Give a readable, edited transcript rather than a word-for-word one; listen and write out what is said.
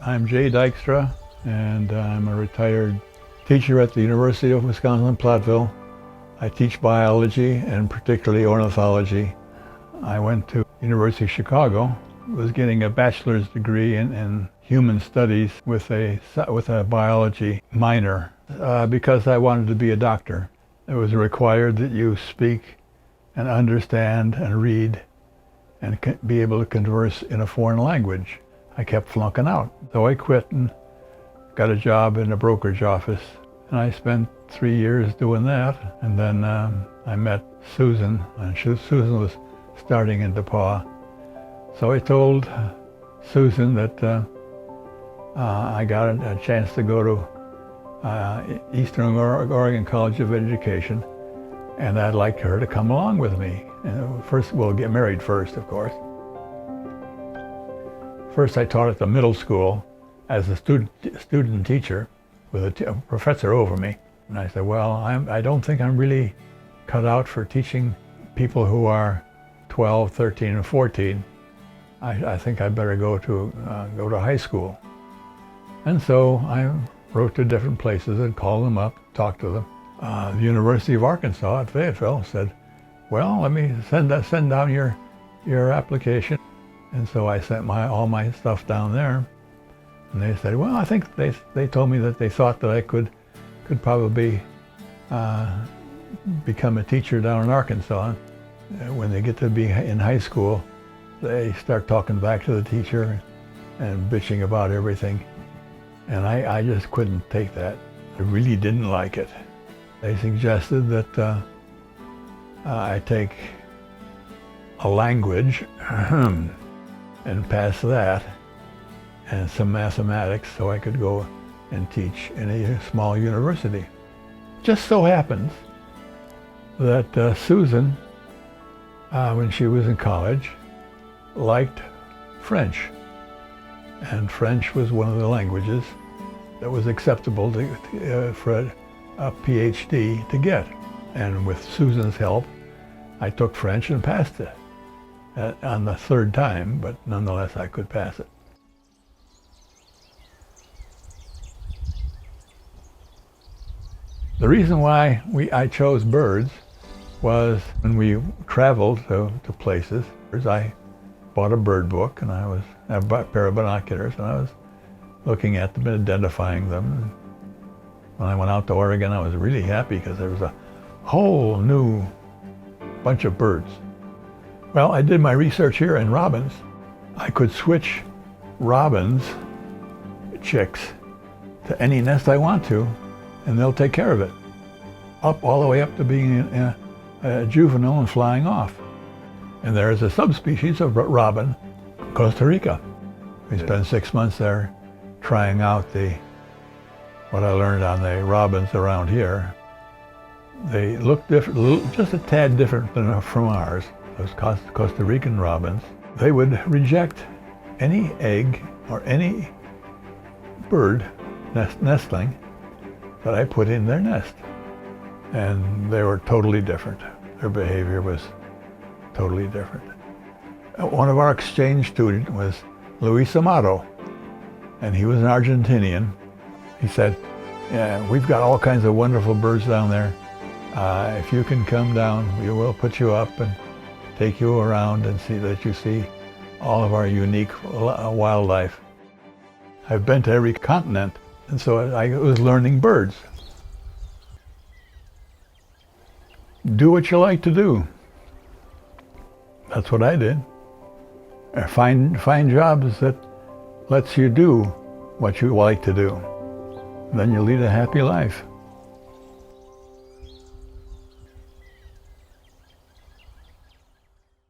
I'm Jay Dykstra, and I'm a retired teacher at the University of Wisconsin-Platteville. I teach biology and particularly ornithology. I went to University of Chicago, was getting a bachelor's degree in human studies with a biology minor because I wanted to be a doctor. It was required that you speak and understand and read and be able to converse in a foreign language. I kept flunking out. So I quit and got a job in a brokerage office. And I spent 3 years doing that. And then I met Susan, and Susan was starting in DePauw. So I told Susan that I got a chance to go to Eastern Oregon College of Education, and I'd like her to come along with me. And first, we'll get married first, of course. First, I taught at the middle school as a student teacher with a professor over me. And I said, well, I don't think I'm really cut out for teaching people who are 12, 13, and 14. I think I better go to high school. And so I wrote to different places and called them up, talked to them. The University of Arkansas at Fayetteville said, well, let me send down your application. And so I sent all my stuff down there. And they said, well, I think they told me that they thought that I could probably become a teacher down in Arkansas. When they get to be in high school, they start talking back to the teacher and bitching about everything. And I just couldn't take that. I really didn't like it. They suggested that I take a language and pass that and some mathematics so I could go and teach in a small university. Just so happens that Susan, when she was in college, liked French. And French was one of the languages that was acceptable for a PhD to get. And with Susan's help, I took French and passed it on the third time, but nonetheless I could pass it. The reason why I chose birds was when we traveled to places, I bought a bird book, and I bought a pair of binoculars, and I was looking at them and identifying them. When I went out to Oregon, I was really happy because there was a whole new bunch of birds. Well, I did my research here in robins. I could switch robins chicks to any nest I want to, and they'll take care of it. All the way up to being a juvenile and flying off. And there is a subspecies of robin, Costa Rica. We spent 6 months there trying out what I learned on the robins around here. They look different, just a tad different from ours. Those Costa Rican robins. They would reject any egg or any bird nestling that I put in their nest. And they were totally different. Their behavior was totally different. One of our exchange students was Luis Amato, and he was an Argentinian. He said, yeah, we've got all kinds of wonderful birds down there. If you can come down, we will put you up and take you around and see that you see all of our unique wildlife. I've been to every continent, and so I was learning birds. Do what you like to do. That's what I did. Find jobs that lets you do what you like to do. Then you lead a happy life.